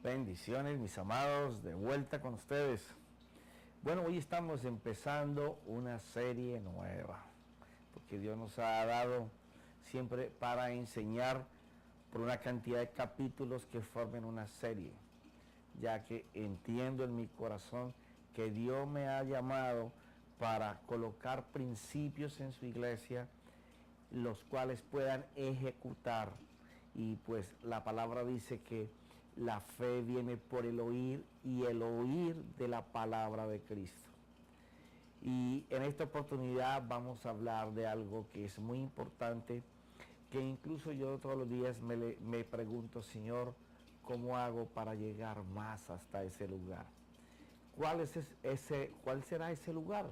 Bendiciones, mis amados, de vuelta con ustedes. Bueno, hoy estamos empezando una serie nueva, porque Dios nos ha dado siempre para enseñar por una cantidad de capítulos que formen una serie, ya que entiendo en mi corazón que Dios me ha llamado para colocar principios en su iglesia, los cuales puedan ejecutar. Y pues la palabra dice que la fe viene por el oír y el oír de la palabra de Cristo. Y en esta oportunidad vamos a hablar de algo que es muy importante, que incluso yo todos los días me pregunto, Señor, ¿cómo hago para llegar más hasta ese lugar? ¿Cuál será ese lugar?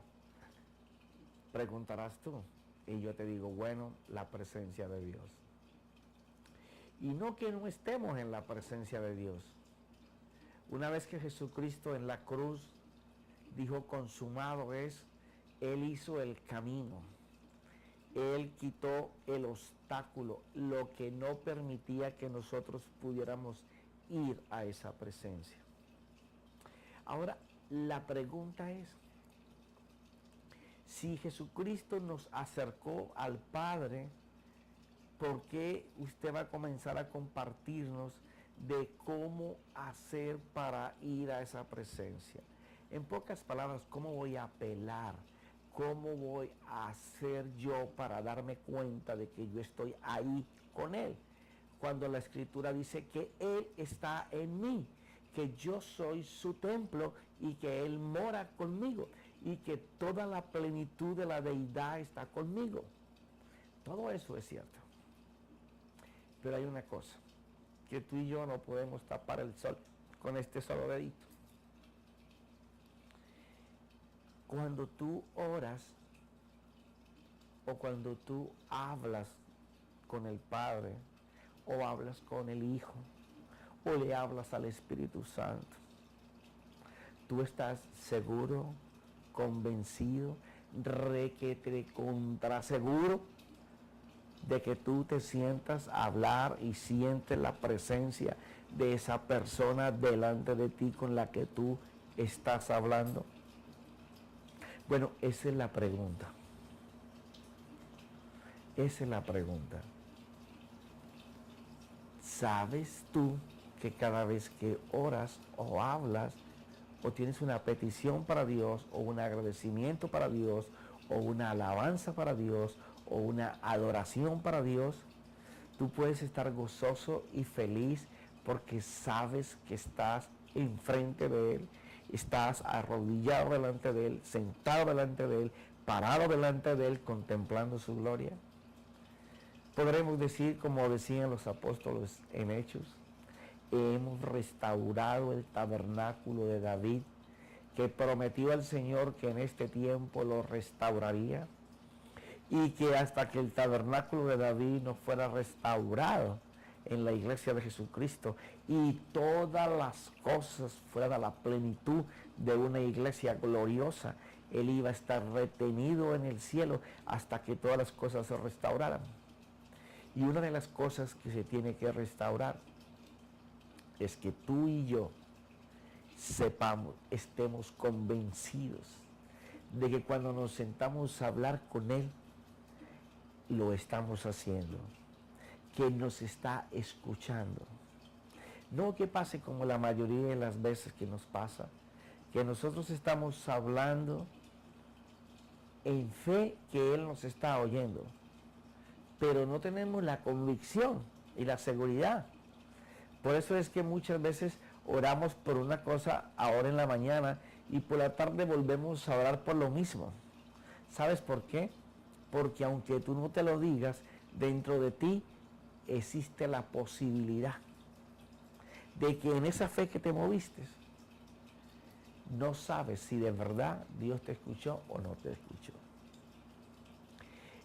Preguntarás tú. Y yo te digo, bueno, la presencia de Dios. Y no que no estemos en la presencia de Dios. Una vez que Jesucristo en la cruz dijo consumado es, Él hizo el camino. Él quitó el obstáculo, lo que no permitía que nosotros pudiéramos ir a esa presencia. Ahora, la pregunta es, si Jesucristo nos acercó al Padre, ¿por qué usted va a comenzar a compartirnos de cómo hacer para ir a esa presencia? En pocas palabras, ¿cómo voy a apelar? ¿Cómo voy a hacer yo para darme cuenta de que yo estoy ahí con Él? Cuando la Escritura dice que Él está en mí, que yo soy su templo y que Él mora conmigo y que toda la plenitud de la deidad está conmigo. Todo eso es cierto. Pero hay una cosa, que tú y yo no podemos tapar el sol con este solo dedito. Cuando tú oras o cuando tú hablas con el Padre o hablas con el Hijo o le hablas al Espíritu Santo, tú estás seguro, convencido, requete contra seguro de que tú te sientas a hablar y sientes la presencia de esa persona delante de ti con la que tú estás hablando. Bueno, esa es la pregunta. Esa es la pregunta. ¿Sabes tú que cada vez que oras o hablas o tienes una petición para Dios o un agradecimiento para Dios o una alabanza para Dios o una adoración para Dios, tú puedes estar gozoso y feliz porque sabes que estás enfrente de Él, estás arrodillado delante de Él, sentado delante de Él, parado delante de Él, contemplando su gloria? Podremos decir, como decían los apóstoles en Hechos, hemos restaurado el tabernáculo de David, que prometió al Señor que en este tiempo lo restauraría, y que hasta que el tabernáculo de David no fuera restaurado en la iglesia de Jesucristo y todas las cosas fueran a la plenitud de una iglesia gloriosa, Él iba a estar retenido en el cielo hasta que todas las cosas se restauraran. Y una de las cosas que se tiene que restaurar es que tú y yo sepamos, estemos convencidos de que cuando nos sentamos a hablar con Él, lo estamos haciendo, que nos está escuchando. No que pase como la mayoría de las veces que nos pasa, que nosotros estamos hablando en fe que Él nos está oyendo, pero no tenemos la convicción y la seguridad. Por eso es que muchas veces oramos por una cosa ahora en la mañana y por la tarde volvemos a orar por lo mismo. ¿Sabes por qué? Porque aunque tú no te lo digas, dentro de ti existe la posibilidad de que en esa fe que te moviste, no sabes si de verdad Dios te escuchó o no te escuchó.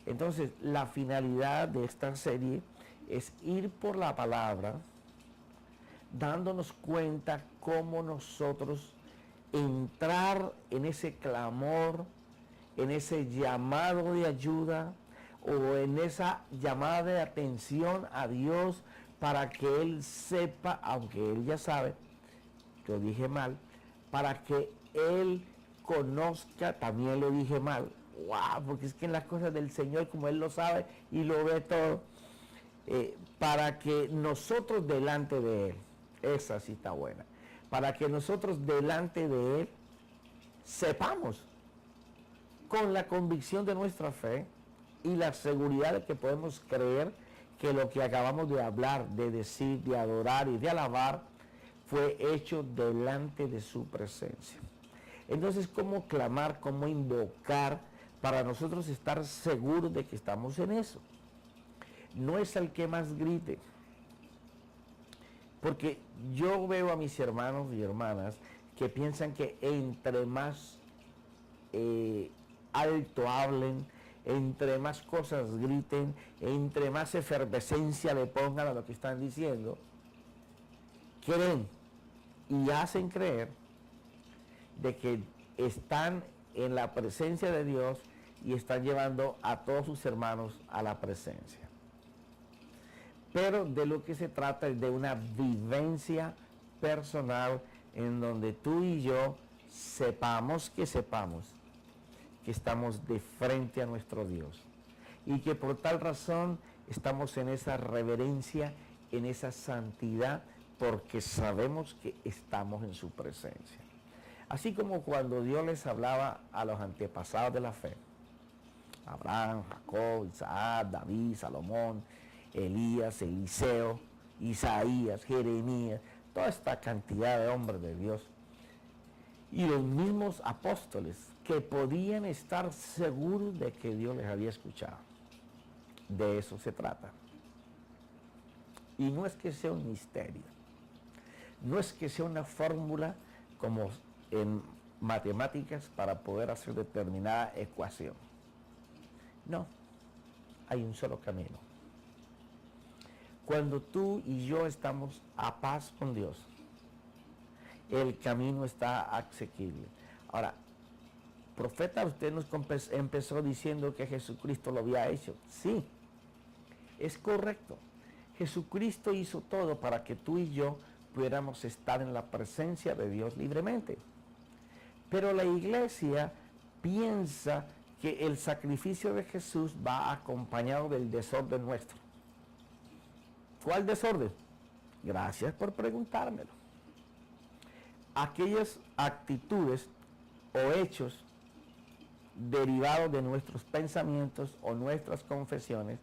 Entonces, la finalidad de esta serie es ir por la palabra, dándonos cuenta cómo nosotros entrar en ese clamor, en ese llamado de ayuda o en esa llamada de atención a Dios para que Él sepa, aunque Él ya sabe, lo dije mal, para que Él conozca, también lo dije mal. Wow, porque es que en las cosas del Señor, como Él lo sabe y lo ve todo, para que nosotros delante de Él, esa sí está buena, para que nosotros delante de Él sepamos con la convicción de nuestra fe y la seguridad de que podemos creer que lo que acabamos de hablar, de decir, de adorar y de alabar fue hecho delante de su presencia. Entonces, ¿cómo clamar, cómo invocar para nosotros estar seguros de que estamos en eso? No es el que más grite, porque yo veo a mis hermanos y hermanas que piensan que entre más alto hablen, entre más cosas griten, entre más efervescencia le pongan a lo que están diciendo, creen y hacen creer de que están en la presencia de Dios y están llevando a todos sus hermanos a la presencia. Pero de lo que se trata es de una vivencia personal en donde tú y yo sepamos que estamos de frente a nuestro Dios y que por tal razón estamos en esa reverencia, en esa santidad, porque sabemos que estamos en su presencia. Así como cuando Dios les hablaba a los antepasados de la fe, Abraham, Jacob, Isaac, David, Salomón, Elías, Eliseo, Isaías, Jeremías, toda esta cantidad de hombres de Dios, y los mismos apóstoles que podían estar seguros de que Dios les había escuchado. De eso se trata. Y no es que sea un misterio, no es que sea una fórmula como en matemáticas para poder hacer determinada ecuación. No, hay un solo camino. Cuando tú y yo estamos a paz con Dios, el camino está asequible. Ahora, profeta, usted nos empezó diciendo que Jesucristo lo había hecho. Sí, es correcto. Jesucristo hizo todo para que tú y yo pudiéramos estar en la presencia de Dios libremente. Pero la iglesia piensa que el sacrificio de Jesús va acompañado del desorden nuestro. ¿Cuál desorden? Gracias por preguntármelo. Aquellas actitudes o hechos derivados de nuestros pensamientos o nuestras confesiones,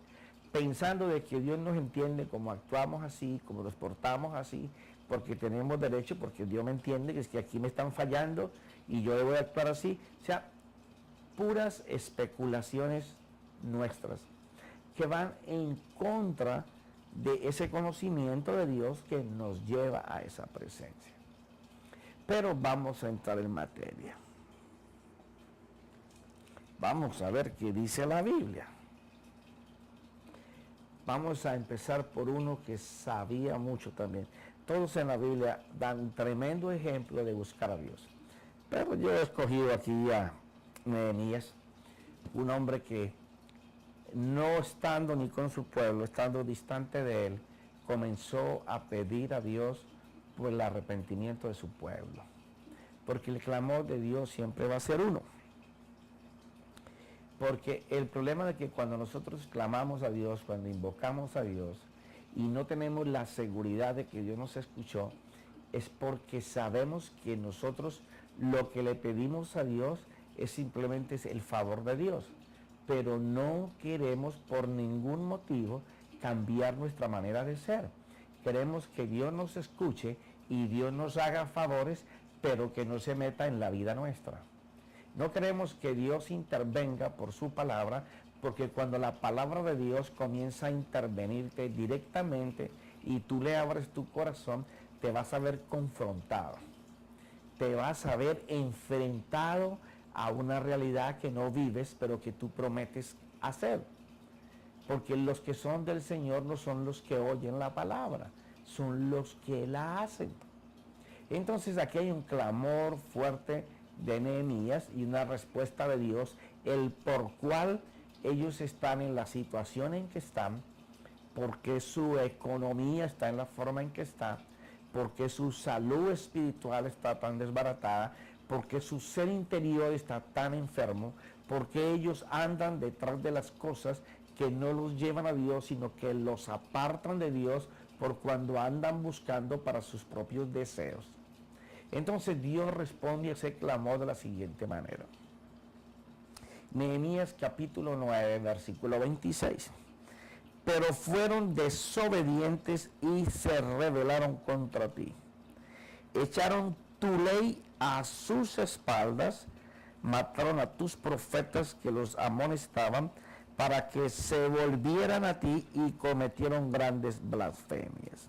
pensando de que Dios nos entiende como actuamos así, como nos portamos así, porque tenemos derecho, porque Dios me entiende, que es que aquí me están fallando y yo debo actuar así. O sea, puras especulaciones nuestras que van en contra de ese conocimiento de Dios que nos lleva a esa presencia. Pero vamos a entrar en materia. Vamos a ver qué dice la Biblia. Vamos a empezar por uno que sabía mucho también. Todos en la Biblia dan un tremendo ejemplo de buscar a Dios. Pero yo he escogido aquí a Nehemías, un hombre que no estando ni con su pueblo, estando distante de él, comenzó a pedir a Dios por el arrepentimiento de su pueblo. Porque el clamor de Dios siempre va a ser uno. Porque el problema de que cuando nosotros clamamos a Dios, cuando invocamos a Dios, y no tenemos la seguridad de que Dios nos escuchó, es porque sabemos que nosotros lo que le pedimos a Dios es simplemente el favor de Dios. Pero no queremos por ningún motivo cambiar nuestra manera de ser. Queremos que Dios nos escuche y Dios nos haga favores, pero que no se meta en la vida nuestra. No queremos que Dios intervenga por su palabra, porque cuando la palabra de Dios comienza a intervenirte directamente y tú le abres tu corazón, te vas a ver confrontado. Te vas a ver enfrentado a una realidad que no vives, pero que tú prometes hacer. Porque los que son del Señor no son los que oyen la palabra, son los que la hacen. Entonces aquí hay un clamor fuerte de Nehemías y una respuesta de Dios, el por cual ellos están en la situación en que están, porque su economía está en la forma en que está, ¿Por qué su salud espiritual está tan desbaratada? ¿Por qué su ser interior está tan enfermo? ¿Por qué ellos andan detrás de las cosas que no los llevan a Dios, sino que los apartan de Dios por cuando andan buscando para sus propios deseos? Entonces Dios responde a ese clamor de la siguiente manera. Nehemías capítulo 9, versículo 26. Pero fueron desobedientes y se rebelaron contra ti. Echaron tu ley a sus espaldas, mataron a tus profetas que los amonestaban para que se volvieran a ti y cometieron grandes blasfemias.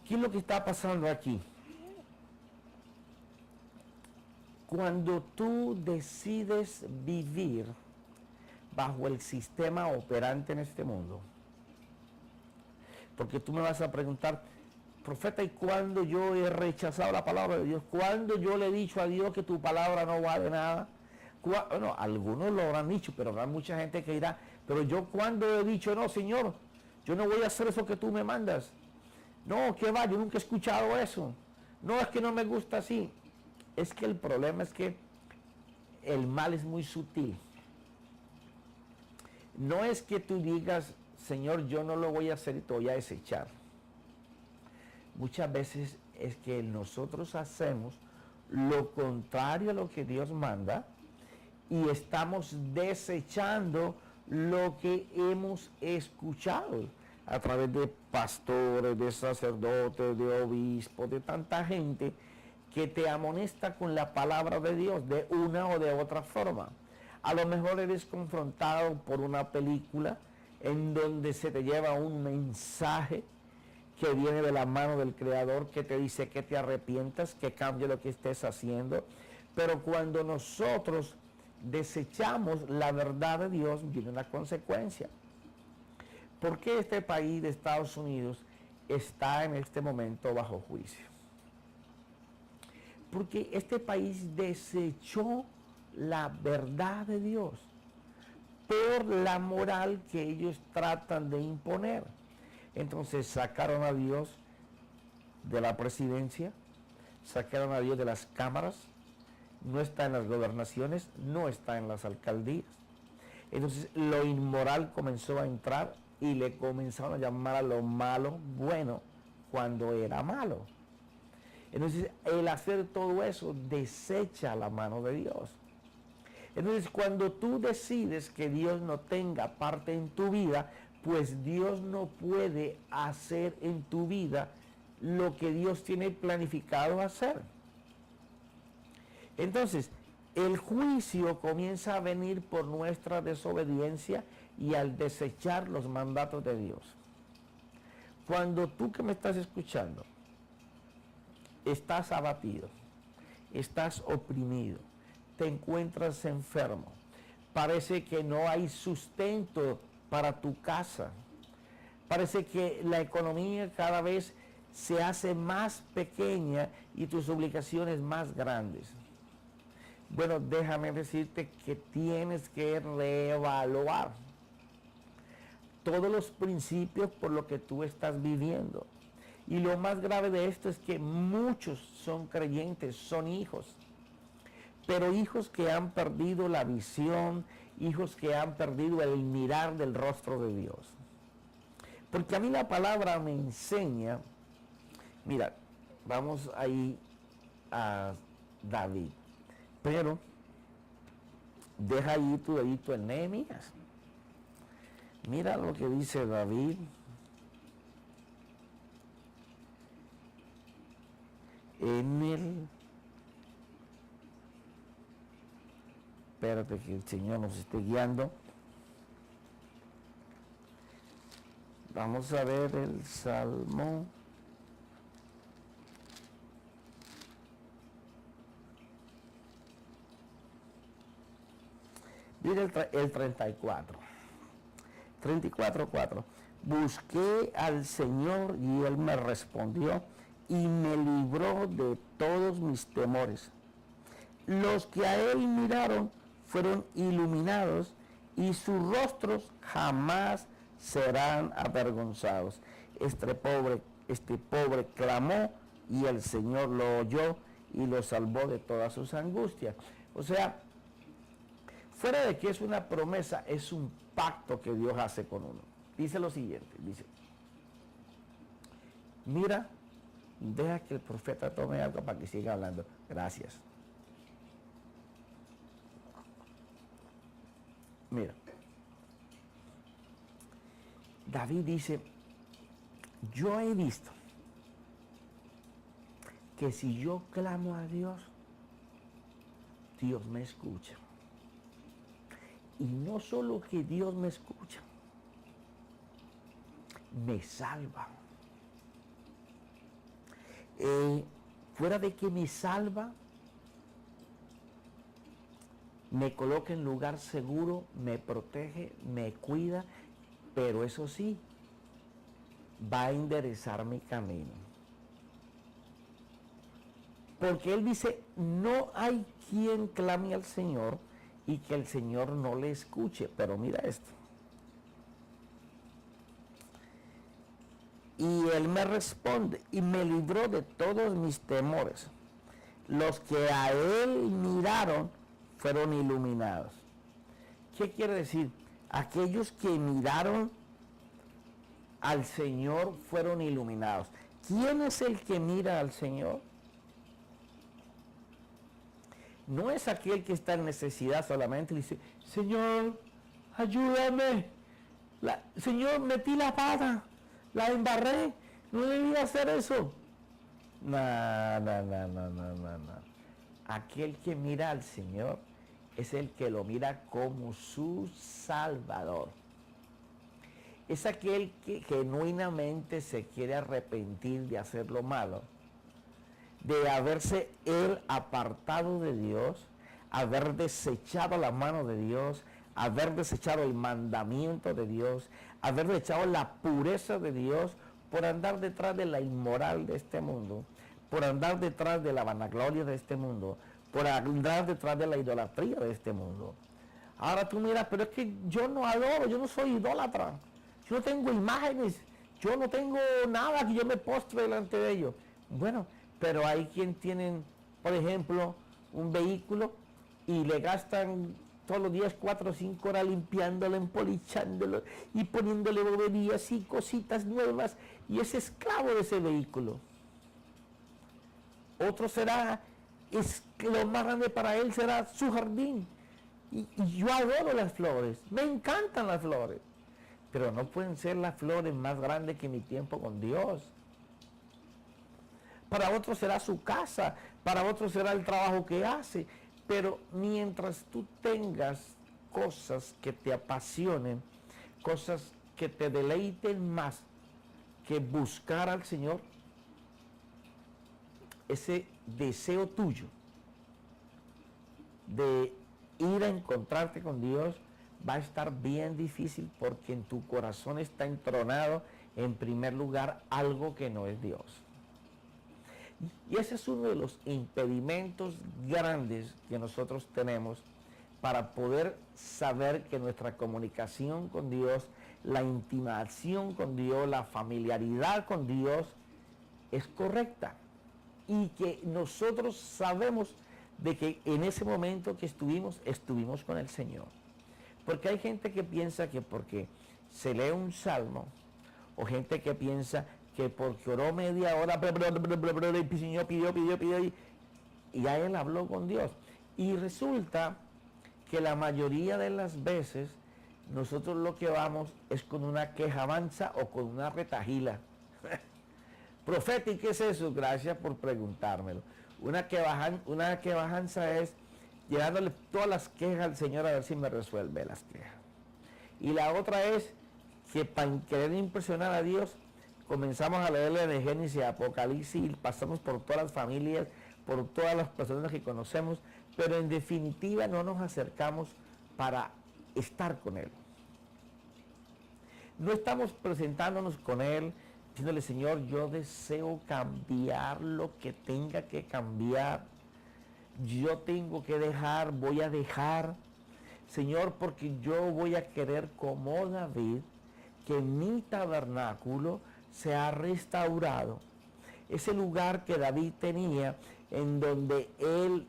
¿Qué es lo que está pasando aquí? Cuando tú decides vivir bajo el sistema operante en este mundo, porque tú me vas a preguntar, profeta, ¿y cuándo yo he rechazado la palabra de Dios? ¿Cuándo yo le he dicho a Dios que tu palabra no vale nada? Bueno, algunos lo habrán dicho, pero habrá mucha gente que dirá, pero yo cuando he dicho, no, Señor, yo no voy a hacer eso que tú me mandas. No, que va, yo nunca he escuchado eso. No, es que no me gusta así. Es que el problema es que el mal es muy sutil. No es que tú digas, Señor, yo no lo voy a hacer y te voy a desechar. Muchas veces es que nosotros hacemos lo contrario a lo que Dios manda y estamos desechando lo que hemos escuchado a través de pastores, de sacerdotes, de obispos, de tanta gente que te amonesta con la palabra de Dios de una o de otra forma. A lo mejor eres confrontado por una película en donde se te lleva un mensaje que viene de la mano del Creador, que te dice que te arrepientas, que cambie lo que estés haciendo. Pero cuando nosotros desechamos la verdad de Dios, viene una consecuencia. ¿Por qué este país de Estados Unidos está en este momento bajo juicio? Porque este país desechó la verdad de Dios por la moral que ellos tratan de imponer. Entonces sacaron a Dios de la presidencia, sacaron a Dios de las cámaras, no está en las gobernaciones, no está en las alcaldías. Entonces lo inmoral comenzó a entrar y le comenzaron a llamar a lo malo bueno cuando era malo. Entonces, el hacer todo eso desecha la mano de Dios. Entonces, cuando tú decides que Dios no tenga parte en tu vida, pues Dios no puede hacer en tu vida lo que Dios tiene planificado hacer. Entonces, el juicio comienza a venir por nuestra desobediencia y al desechar los mandatos de Dios. Cuando tú que me estás escuchando, estás abatido, estás oprimido, te encuentras enfermo, parece que no hay sustento para tu casa, parece que la economía cada vez se hace más pequeña y tus obligaciones más grandes. Bueno, déjame decirte que tienes que reevaluar todos los principios por los que tú estás viviendo. Y lo más grave de esto es que muchos son creyentes, son hijos, pero hijos que han perdido la visión, hijos que han perdido el mirar del rostro de Dios. Porque a mí la palabra me enseña, mira, vamos ahí a David, pero deja ahí tu dedito en Nehemías. Mira lo que dice David. Espérate que el Señor nos esté guiando. Vamos a ver el Salmo. Mira el 34. 34:4. Busqué al Señor y Él me respondió y me libró de todos mis temores. Los que a Él miraron fueron iluminados y sus rostros jamás serán avergonzados. este pobre clamó y el Señor lo oyó y lo salvó de todas sus angustias. O sea, fuera de que es una promesa, es un pacto que Dios hace con uno. Dice lo siguiente, dice, mira, deja que el profeta tome algo para que siga hablando. Gracias. Mira, David dice, yo he visto que si yo clamo a Dios, Dios me escucha. Y no solo que Dios me escucha, me salva. Fuera de que me salva, me coloca en lugar seguro, me protege, me cuida, pero eso sí, va a enderezar mi camino. Porque él dice, no hay quien clame al Señor y que el Señor no le escuche. Pero mira esto. Y él me responde y me libró de todos mis temores. Los que a él miraron fueron iluminados. ¿Qué quiere decir? Aquellos que miraron al Señor fueron iluminados. ¿Quién es el que mira al Señor? No es aquel que está en necesidad solamente y dice, Señor, ayúdame. Señor, metí la pata, la embarré, no debía hacer eso. No. Aquel que mira al Señor es el que lo mira como su Salvador. Es aquel que genuinamente se quiere arrepentir de hacer lo malo, de haberse él apartado de Dios, haber desechado la mano de Dios, haber desechado el mandamiento de Dios, haber desechado la pureza de Dios por andar detrás de la inmoral de este mundo, por andar detrás de la vanagloria de este mundo, por andar detrás de la idolatría de este mundo. Ahora tú miras, pero es que yo no adoro, yo no soy idólatra, yo no tengo imágenes, yo no tengo nada que yo me postre delante de ellos. Bueno, pero hay quien tienen, por ejemplo, un vehículo y le gastan todos los días 4 o 5 horas limpiándolo, empolichándolo y poniéndole boberías y cositas nuevas, y es esclavo de ese vehículo. Otro será, lo más grande para él será su jardín. Y yo adoro las flores, me encantan las flores, pero no pueden ser las flores más grandes que mi tiempo con Dios. Para otro será su casa, para otro será el trabajo que hace, pero mientras tú tengas cosas que te apasionen, cosas que te deleiten más que buscar al Señor, ese deseo tuyo de ir a encontrarte con Dios va a estar bien difícil, porque en tu corazón está entronado en primer lugar algo que no es Dios. Y ese es uno de los impedimentos grandes que nosotros tenemos para poder saber que nuestra comunicación con Dios, la intimación con Dios, la familiaridad con Dios es correcta. Y que nosotros sabemos de que en ese momento que estuvimos con el Señor. Porque hay gente que piensa que porque se lee un salmo, o gente que piensa que porque oró media hora, y el Señor pidió, y ya él habló con Dios. Y resulta que la mayoría de las veces nosotros lo que vamos es con una quejabanza o con una retajila. Profeta, ¿y qué es eso? Gracias por preguntármelo. Una quejabanza es llevándole todas las quejas al Señor a ver si me resuelve las quejas. Y la otra es que para querer impresionar a Dios, comenzamos a leerle de Génesis y Apocalipsis y pasamos por todas las familias, por todas las personas que conocemos, pero en definitiva no nos acercamos para estar con Él. No estamos presentándonos con Él, diciéndole, Señor, yo deseo cambiar lo que tenga que cambiar. Yo tengo que dejar, voy a dejar, Señor, porque yo voy a querer como David, que mi tabernáculo se ha restaurado. Ese lugar que David tenía, en donde él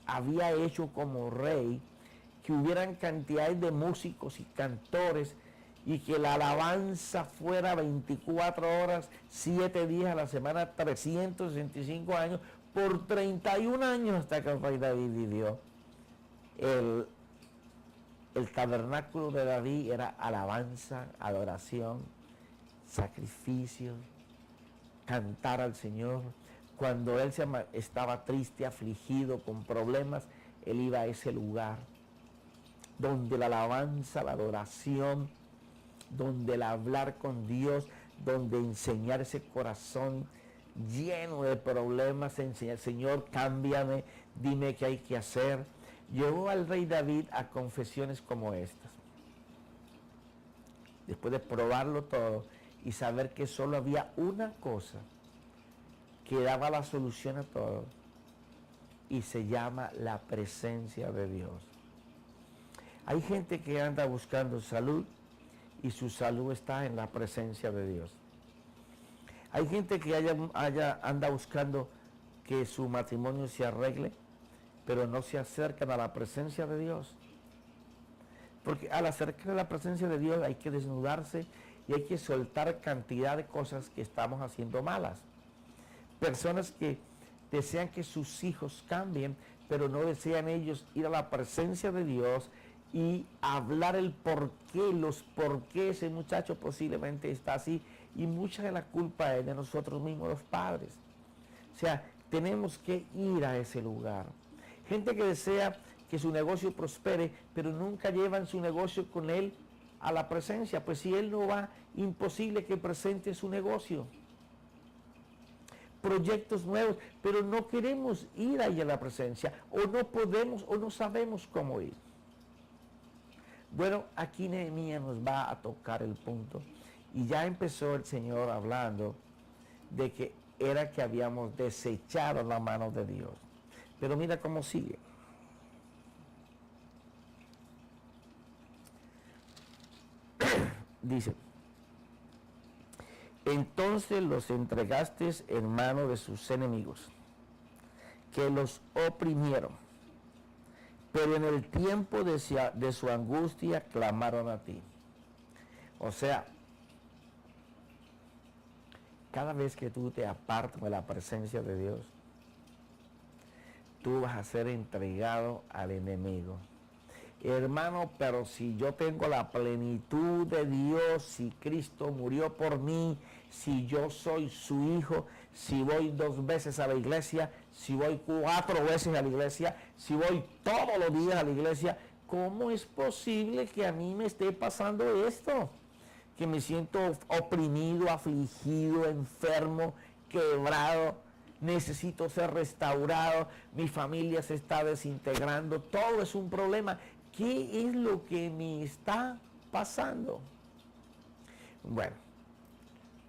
había hecho como rey, que hubieran cantidades de músicos y cantores, y que la alabanza fuera 24 horas, 7 días a la semana, 365 años, por 31 años hasta que el rey David vivió. El tabernáculo de David era alabanza, adoración, sacrificio, cantar al Señor. Cuando él estaba triste, afligido, con problemas, él iba a ese lugar donde la alabanza, la adoración, donde el hablar con Dios, donde enseñar ese corazón lleno de problemas, enseñar, Señor, cámbiame, dime qué hay que hacer. Llevó al rey David a confesiones como estas. Después de probarlo todo y saber que solo había una cosa que daba la solución a todo, y se llama la presencia de Dios. Hay gente que anda buscando salud y su salud está en la presencia de Dios. Hay gente que anda buscando que su matrimonio se arregle, pero no se acercan a la presencia de Dios. Porque al acercar a la presencia de Dios hay que desnudarse y hay que soltar cantidad de cosas que estamos haciendo malas. Personas que desean que sus hijos cambien, pero no desean ellos ir a la presencia de Dios y hablar el por qué, los por qué ese muchacho posiblemente está así, y mucha de la culpa es de nosotros mismos, los padres. O sea, tenemos que ir a ese lugar. Gente que desea que su negocio prospere, pero nunca llevan su negocio con él a la presencia. Pues si él no va, imposible que presente su negocio. Proyectos nuevos, pero no queremos ir ahí a la presencia, o no podemos, o no sabemos cómo ir. Bueno, aquí Nehemías nos va a tocar el punto, y ya empezó el Señor hablando de que era que habíamos desechado la mano de Dios. Pero mira cómo sigue. Dice: entonces los entregaste en mano de sus enemigos, que los oprimieron, pero en el tiempo de su angustia clamaron a ti. O sea, cada vez que tú te apartas de la presencia de Dios, tú vas a ser entregado al enemigo. Hermano, pero si yo tengo la plenitud de Dios, si Cristo murió por mí, si yo soy su hijo, si voy 2 veces a la iglesia, si voy 4 veces a la iglesia, si voy todos los días a la iglesia, ¿cómo es posible que a mí me esté pasando esto? Que me siento oprimido, afligido, enfermo, quebrado, necesito ser restaurado, mi familia se está desintegrando, todo es un problema. ¿Qué es lo que me está pasando? Bueno,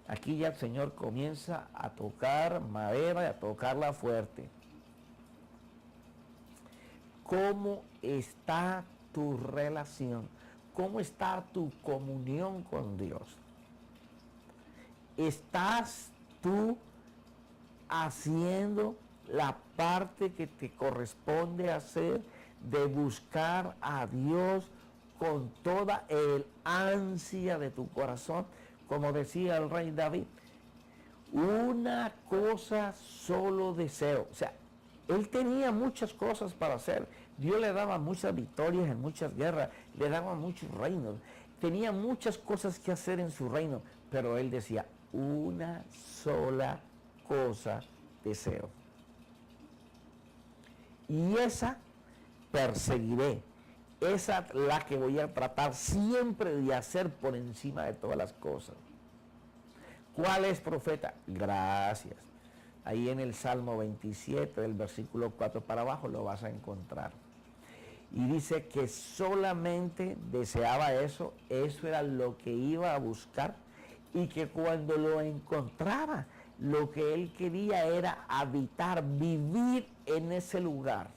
aquí ya el Señor comienza a tocar madera y a tocarla fuerte. ¿Cómo está tu relación? ¿Cómo está tu comunión con Dios? ¿Estás tú haciendo la parte que te corresponde hacer, de buscar a Dios con toda el ansia de tu corazón? Como decía el rey David, una cosa solo deseo. O sea, él tenía muchas cosas para hacer. Dios le daba muchas victorias en muchas guerras, le daba muchos reinos, tenía muchas cosas que hacer en su reino, pero él decía, una sola cosa deseo. Y esa perseguiré, esa la que voy a tratar siempre de hacer por encima de todas las cosas. ¿Cuál es, profeta? Gracias. Ahí en el Salmo 27, del versículo 4 para abajo, lo vas a encontrar. Y dice que solamente deseaba eso era lo que iba a buscar, y que cuando lo encontrara, lo que él quería era habitar, vivir en ese lugar.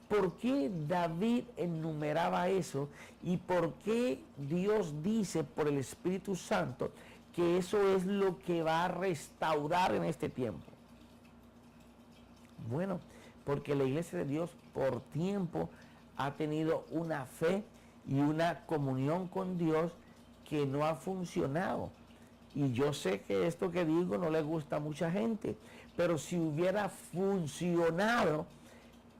¿Por qué David enumeraba eso? ¿Y por qué Dios dice por el Espíritu Santo que eso es lo que va a restaurar en este tiempo? Bueno, porque la iglesia de Dios por tiempo ha tenido una fe y una comunión con Dios que no ha funcionado. Y yo sé que esto que digo no le gusta a mucha gente, pero si hubiera funcionado,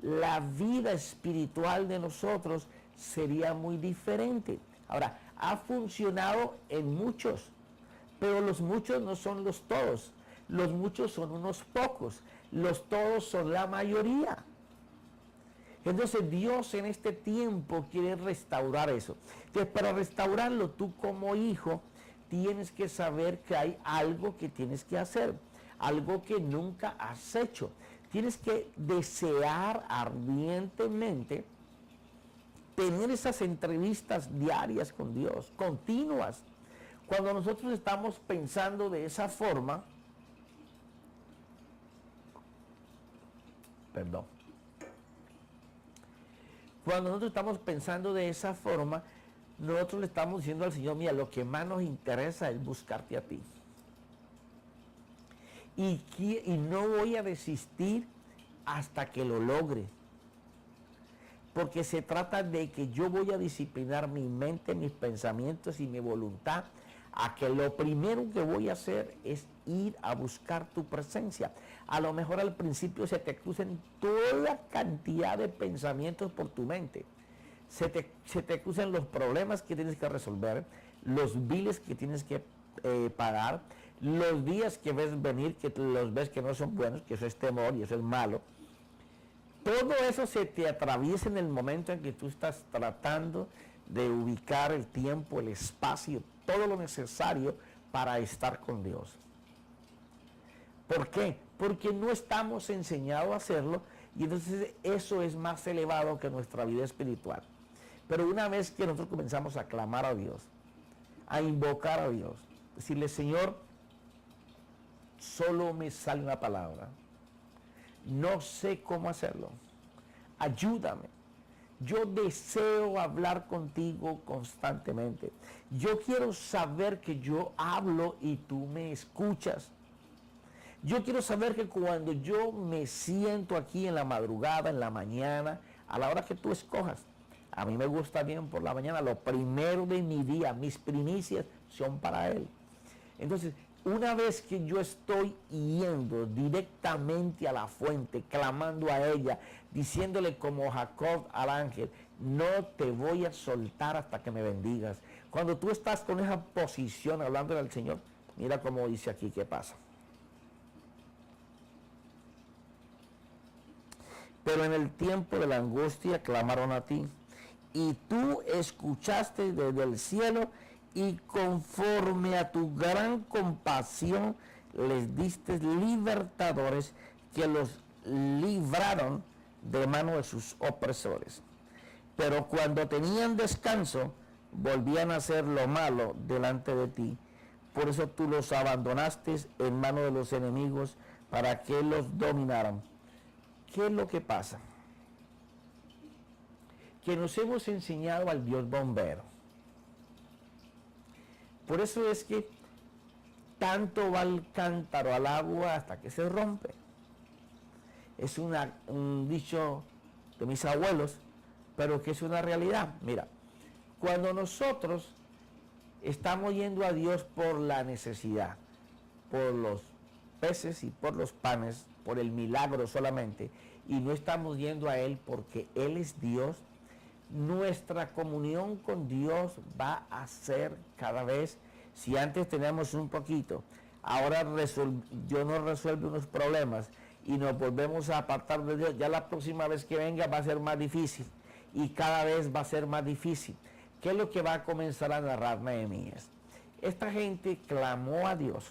la vida espiritual de nosotros sería muy diferente. Ahora, ha funcionado en muchos, pero los muchos no son los todos. Los muchos son unos pocos. Los todos son la mayoría. Entonces Dios en este tiempo quiere restaurar eso. Entonces, para restaurarlo, tú como hijo tienes que saber que hay algo que tienes que hacer, algo que nunca has hecho. Tienes que desear ardientemente tener esas entrevistas diarias con Dios, continuas. Cuando nosotros estamos pensando de esa forma, cuando nosotros estamos pensando de esa forma, nosotros le estamos diciendo al Señor, mira, lo que más nos interesa es buscarte a ti. Y no voy a desistir hasta que lo logre. Porque se trata de que yo voy a disciplinar mi mente, mis pensamientos y mi voluntad a que lo primero que voy a hacer es ir a buscar tu presencia. A lo mejor al principio se te crucen toda cantidad de pensamientos por tu mente. Se te cruzan los problemas que tienes que resolver, los biles que tienes que pagar, los días que ves venir, que los ves que no son buenos, que eso es temor y eso es malo. Todo eso se te atraviesa en el momento en que tú estás tratando de ubicar el tiempo, el espacio, todo lo necesario para estar con Dios. ¿Por qué? Porque no estamos enseñados a hacerlo y entonces eso es más elevado que nuestra vida espiritual. Pero una vez que nosotros comenzamos a clamar a Dios, a invocar a Dios, decirle, Señor, solo me sale una palabra, no sé cómo hacerlo, ayúdame. Yo deseo hablar contigo constantemente. Yo quiero saber que yo hablo y tú me escuchas. Yo quiero saber que cuando yo me siento aquí en la madrugada, en la mañana, a la hora que tú escojas, a mí me gusta bien por la mañana, lo primero de mi día, mis primicias son para Él. Entonces, una vez que yo estoy yendo directamente a la fuente, clamando a ella, diciéndole como Jacob al ángel, no te voy a soltar hasta que me bendigas. Cuando tú estás con esa posición hablándole al Señor, mira cómo dice aquí, ¿qué pasa? Pero en el tiempo de la angustia clamaron a ti, y tú escuchaste desde el cielo, y conforme a tu gran compasión les diste libertadores que los libraron de mano de sus opresores. Pero cuando tenían descanso, volvían a hacer lo malo delante de ti. Por eso tú los abandonaste en mano de los enemigos para que los dominaran. ¿Qué es lo que pasa? Que nos hemos enseñado al Dios bombero. Por eso es que tanto va el cántaro al agua hasta que se rompe. Es un dicho de mis abuelos, pero que es una realidad. Mira, cuando nosotros estamos yendo a Dios por la necesidad, por los peces y por los panes, por el milagro solamente, y no estamos yendo a Él porque Él es Dios, nuestra comunión con Dios va a ser cada vez, si antes teníamos un poquito, ahora Dios nos resuelve unos problemas y nos volvemos a apartar de Dios, ya la próxima vez que venga va a ser más difícil y cada vez va a ser más difícil. ¿Qué es lo que va a comenzar a narrar Nehemías? Esta gente clamó a Dios,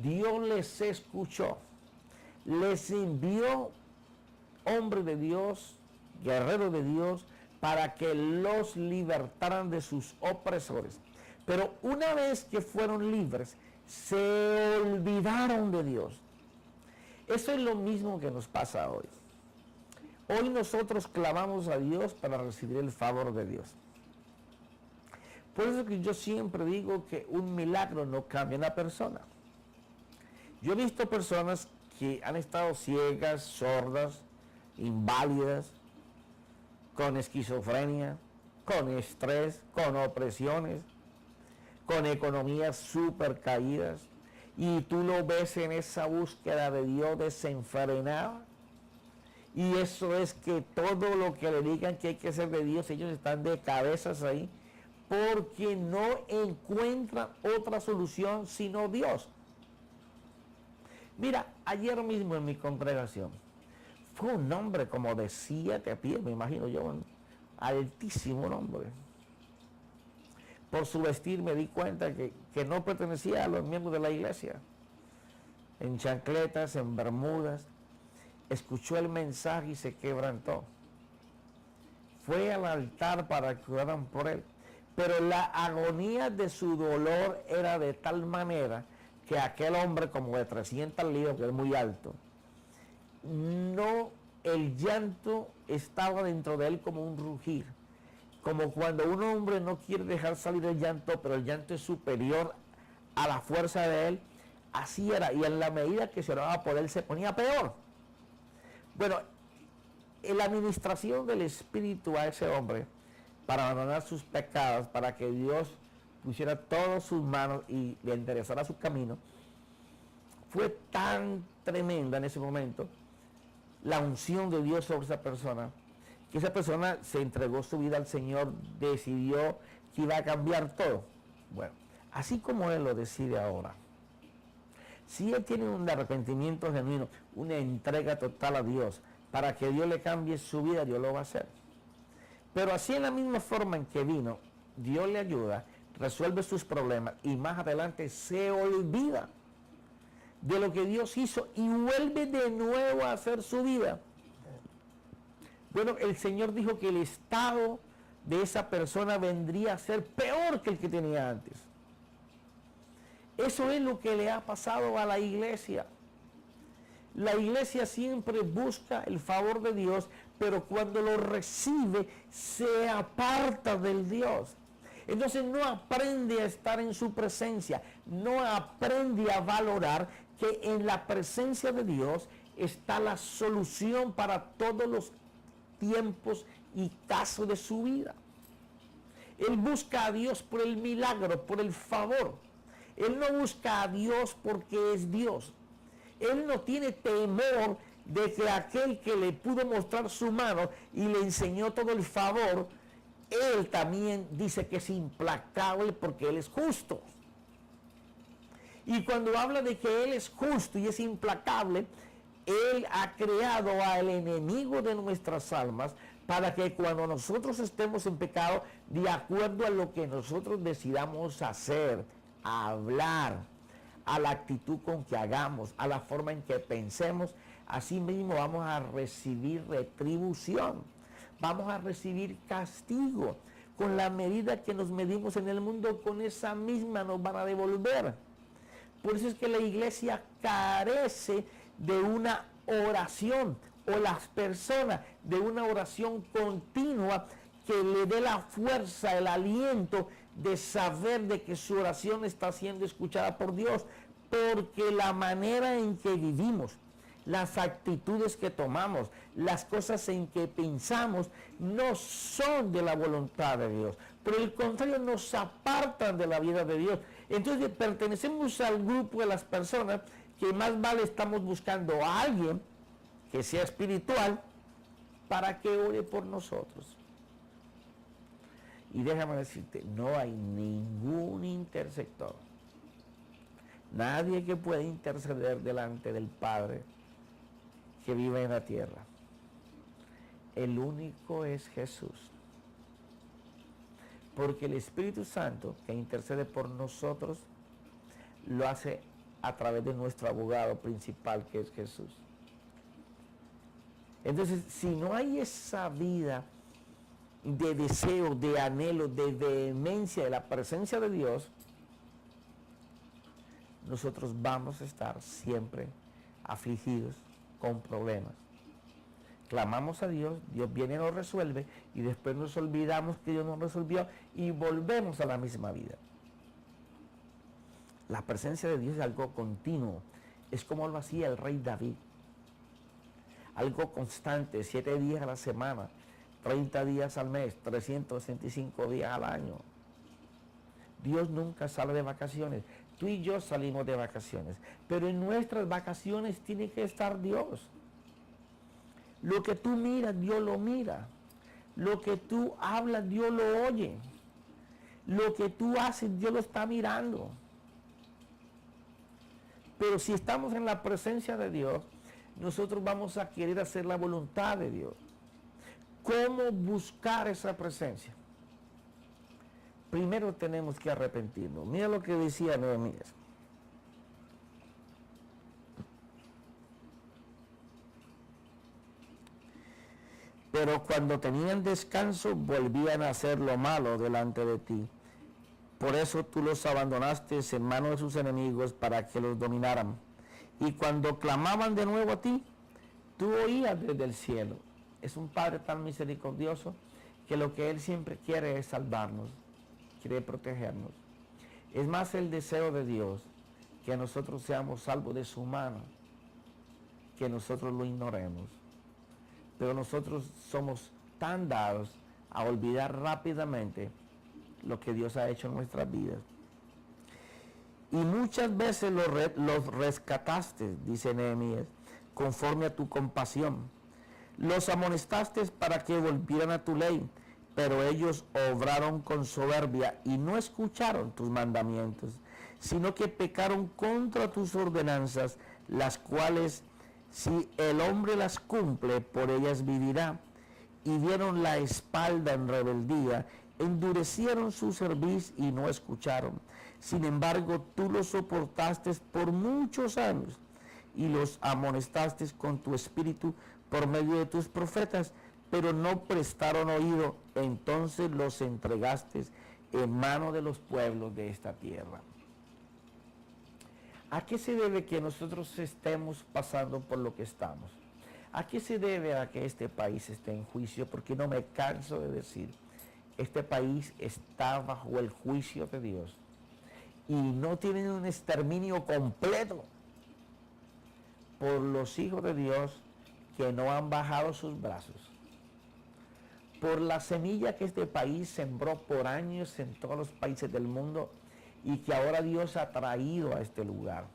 Dios les escuchó, les envió hombres de Dios, guerreros de Dios, para que los libertaran de sus opresores. Pero una vez que fueron libres, se olvidaron de Dios. Eso es lo mismo que nos pasa hoy. Hoy nosotros clamamos a Dios para recibir el favor de Dios. Por eso que yo siempre digo que un milagro no cambia a una persona. Yo he visto personas que han estado ciegas, sordas, inválidas, con esquizofrenia, con estrés, con opresiones, con economías súper caídas, y tú lo ves en esa búsqueda de Dios desenfrenada, y eso es que todo lo que le digan que hay que hacer de Dios, ellos están de cabezas ahí, porque no encuentran otra solución sino Dios. Mira, ayer mismo en mi congregación, fue un hombre como de 7 pies, me imagino yo, un altísimo hombre. Por su vestir me di cuenta que no pertenecía a los miembros de la iglesia. En chancletas, en bermudas, escuchó el mensaje y se quebrantó. Fue al altar para que oraran por él. Pero la agonía de su dolor era de tal manera que aquel hombre como de 300 libras, que es muy alto, no, el llanto estaba dentro de él como un rugir, como cuando un hombre no quiere dejar salir el llanto, pero el llanto es superior a la fuerza de él. Así era, y en la medida que se oraba por él se ponía peor. Bueno, en la administración del Espíritu a ese hombre, para abandonar sus pecados, para que Dios pusiera todas sus manos y le enderezara su camino, fue tan tremenda en ese momento la unción de Dios sobre esa persona, que esa persona se entregó su vida al Señor, decidió que iba a cambiar todo. Bueno, así como Él lo decide ahora, si Él tiene un arrepentimiento genuino, una entrega total a Dios, para que Dios le cambie su vida, Dios lo va a hacer. Pero así en la misma forma en que vino, Dios le ayuda, resuelve sus problemas y más adelante se olvida de lo que Dios hizo y vuelve de nuevo a hacer su vida. Bueno, el Señor dijo que el estado de esa persona vendría a ser peor que el que tenía antes. Eso es lo que le ha pasado a la iglesia. La iglesia siempre busca el favor de Dios, pero cuando lo recibe se aparta del Dios. Entonces no aprende a estar en su presencia, no aprende a valorar que en la presencia de Dios está la solución para todos los tiempos y casos de su vida. Él busca a Dios por el milagro, por el favor. Él no busca a Dios porque es Dios. Él no tiene temor de que aquel que le pudo mostrar su mano y le enseñó todo el favor, Él también dice que es implacable porque Él es justo. Y cuando habla de que Él es justo y es implacable, Él ha creado al enemigo de nuestras almas para que cuando nosotros estemos en pecado, de acuerdo a lo que nosotros decidamos hacer, hablar, a la actitud con que hagamos, a la forma en que pensemos, así mismo vamos a recibir retribución, vamos a recibir castigo. Con la medida que nos medimos en el mundo, con esa misma nos van a devolver. Por eso es que la iglesia carece de una oración, o las personas de una oración continua que le dé la fuerza, el aliento de saber de que su oración está siendo escuchada por Dios, porque la manera en que vivimos, las actitudes que tomamos, las cosas en que pensamos, no son de la voluntad de Dios. Por el contrario, nos apartan de la vida de Dios. Entonces pertenecemos al grupo de las personas que más vale estamos buscando a alguien que sea espiritual para que ore por nosotros. Y déjame decirte, no hay ningún intercesor, nadie que pueda interceder delante del Padre que vive en la tierra. El único es Jesús. Porque el Espíritu Santo que intercede por nosotros lo hace a través de nuestro abogado principal, que es Jesús. Entonces, si no hay esa vida de deseo, de anhelo, de vehemencia de la presencia de Dios, nosotros vamos a estar siempre afligidos con problemas. clamamos a Dios, Dios viene y nos resuelve, y después nos olvidamos que Dios nos resolvió y volvemos a la misma vida. La presencia de Dios es algo continuo, es como lo hacía el rey David. Algo constante, 7 días a la semana, 30 días al mes, 365 días al año. Dios nunca sale de vacaciones. Tú y yo salimos de vacaciones, pero en nuestras vacaciones tiene que estar Dios. Lo que tú miras, Dios lo mira. Lo que tú hablas, Dios lo oye. Lo que tú haces, Dios lo está mirando. Pero si estamos en la presencia de Dios, nosotros vamos a querer hacer la voluntad de Dios. ¿Cómo buscar esa presencia? Primero tenemos que arrepentirnos. Mira lo que decía Nehemías. Pero cuando tenían descanso, volvían a hacer lo malo delante de ti. Por eso tú los abandonaste en manos de sus enemigos para que los dominaran. Y cuando clamaban de nuevo a ti, tú oías desde el cielo. Es un Padre tan misericordioso que lo que Él siempre quiere es salvarnos, quiere protegernos. Es más el deseo de Dios que nosotros seamos salvos de su mano, que nosotros lo ignoremos. Pero nosotros somos tan dados a olvidar rápidamente lo que Dios ha hecho en nuestras vidas. Y muchas veces los rescataste, dice Nehemías, conforme a tu compasión. Los amonestaste para que volvieran a tu ley, pero ellos obraron con soberbia y no escucharon tus mandamientos, sino que pecaron contra tus ordenanzas, las cuales, si el hombre las cumple, por ellas vivirá. Y dieron la espalda en rebeldía, endurecieron su cerviz y no escucharon. Sin embargo, tú los soportaste por muchos años y los amonestaste con tu espíritu por medio de tus profetas, pero no prestaron oído. Entonces los entregaste en mano de los pueblos de esta tierra. ¿A qué se debe que nosotros estemos pasando por lo que estamos? ¿A qué se debe a que este país esté en juicio? Porque no me canso de decir, este país está bajo el juicio de Dios y no tienen un exterminio completo por los hijos de Dios que no han bajado sus brazos, por la semilla que este país sembró por años en todos los países del mundo y que ahora Dios ha traído a este lugar.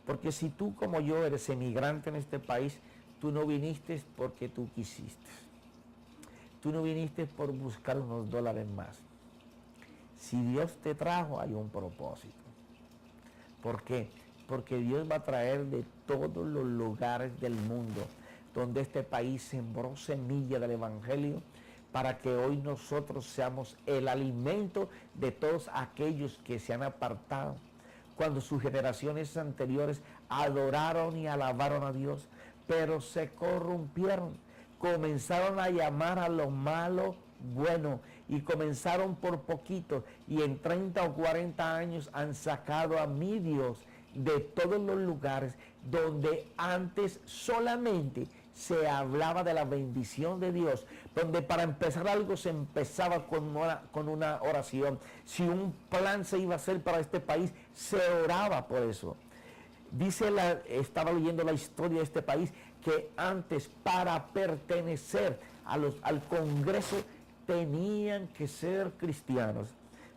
Porque si tú como yo eres emigrante en este país, tú no viniste porque tú quisiste. Tú no viniste por buscar unos dólares más. Si Dios te trajo, hay un propósito. ¿Por qué? Porque Dios va a traer de todos los lugares del mundo donde este país sembró semilla del Evangelio, para que hoy nosotros seamos el alimento de todos aquellos que se han apartado, cuando sus generaciones anteriores adoraron y alabaron a Dios, pero se corrompieron, comenzaron a llamar a lo malo bueno y comenzaron por poquito y en 30 o 40 años han sacado a mi Dios de todos los lugares donde antes solamente se hablaba de la bendición de Dios, donde para empezar algo se empezaba con una oración. Si un plan se iba a hacer para este país, se oraba por eso. Estaba leyendo la historia de este país, que antes para pertenecer al Congreso tenían que ser cristianos,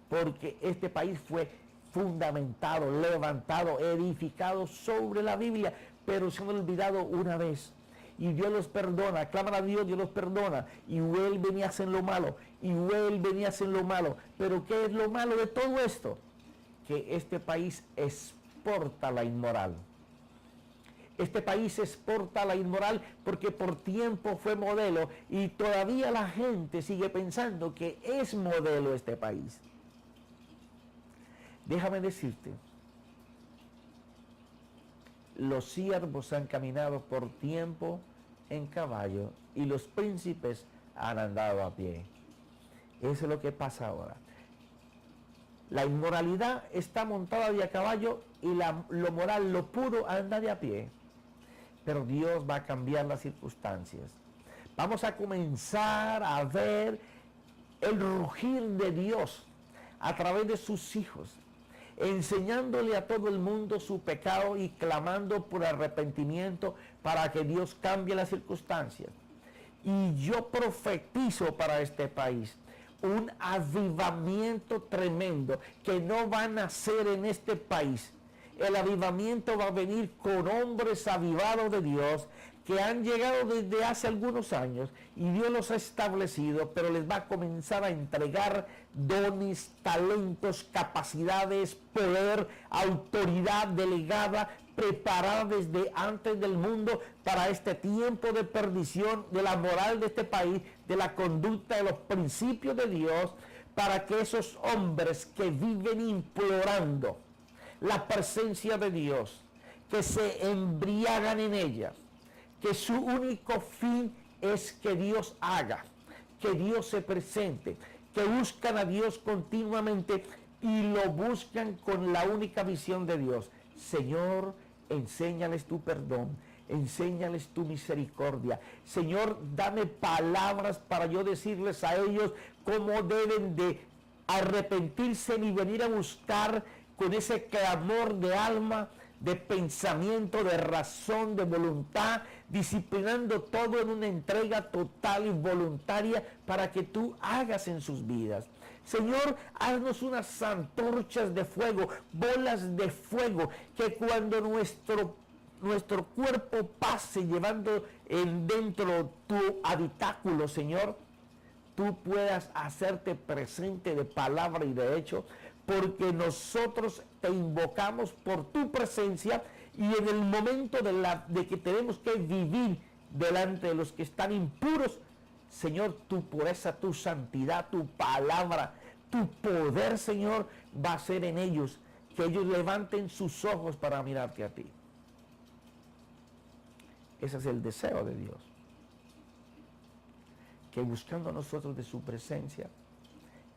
porque este país fue fundamentado, levantado, edificado sobre la Biblia, pero se han olvidado una vez. Y Dios los perdona, claman a Dios, Dios los perdona, y vuelven y hacen lo malo, y vuelven y hacen lo malo. Pero ¿qué es lo malo de todo esto? Que este país exporta la inmoral. Este país exporta la inmoral porque por tiempo fue modelo y todavía la gente sigue pensando que es modelo este país. Déjame decirte, los siervos han caminado por tiempo en caballo y los príncipes han andado a pie. Eso es lo que pasa ahora. La inmoralidad está montada de a caballo y lo moral, lo puro, anda de a pie. Pero Dios va a cambiar las circunstancias. Vamos a comenzar a ver el rugir de Dios a través de sus hijos, enseñándole a todo el mundo su pecado y clamando por arrepentimiento para que Dios cambie las circunstancias. Y yo profetizo para este país un avivamiento tremendo que no va a nacer en este país. El avivamiento va a venir con hombres avivados de Dios que han llegado desde hace algunos años y Dios los ha establecido, pero les va a comenzar a entregar dones, talentos, capacidades, poder, autoridad delegada, preparada desde antes del mundo para este tiempo de perdición de la moral de este país, de la conducta, de los principios de Dios, para que esos hombres que viven implorando la presencia de Dios, que se embriagan en ella, que su único fin es que Dios haga, que Dios se presente, que buscan a Dios continuamente y lo buscan con la única visión de Dios. Señor, enséñales tu perdón, enséñales tu misericordia. Señor, dame palabras para yo decirles a ellos cómo deben de arrepentirse y venir a buscar con ese clamor de alma, de pensamiento, de razón, de voluntad, disciplinando todo en una entrega total y voluntaria para que tú hagas en sus vidas. Señor, haznos unas antorchas de fuego, bolas de fuego, que cuando nuestro cuerpo pase llevando dentro tu habitáculo, Señor, tú puedas hacerte presente de palabra y de hecho, porque nosotros te invocamos por tu presencia y en el momento de que tenemos que vivir delante de los que están impuros, Señor, tu pureza, tu santidad, tu palabra, tu poder, Señor, va a ser en ellos, que ellos levanten sus ojos para mirarte a ti. Ese es el deseo de Dios, que buscando a nosotros de su presencia,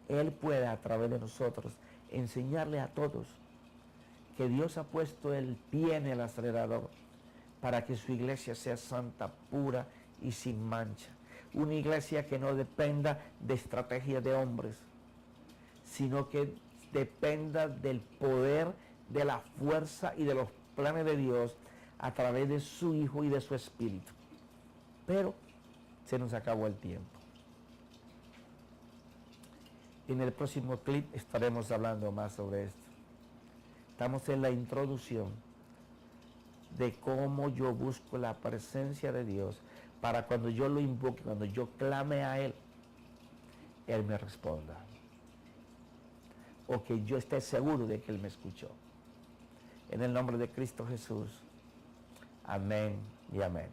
Él pueda a través de nosotros enseñarle a todos que Dios ha puesto el pie en el acelerador para que su iglesia sea santa, pura y sin mancha. Una iglesia que no dependa de estrategia de hombres, sino que dependa del poder, de la fuerza y de los planes de Dios a través de su Hijo y de su Espíritu. Pero se nos acabó el tiempo. En el próximo clip estaremos hablando más sobre esto. Estamos en la introducción de cómo yo busco la presencia de Dios para cuando yo lo invoque, cuando yo clame a Él, Él me responda. O que yo esté seguro de que Él me escuchó. En el nombre de Cristo Jesús. Amén y amén.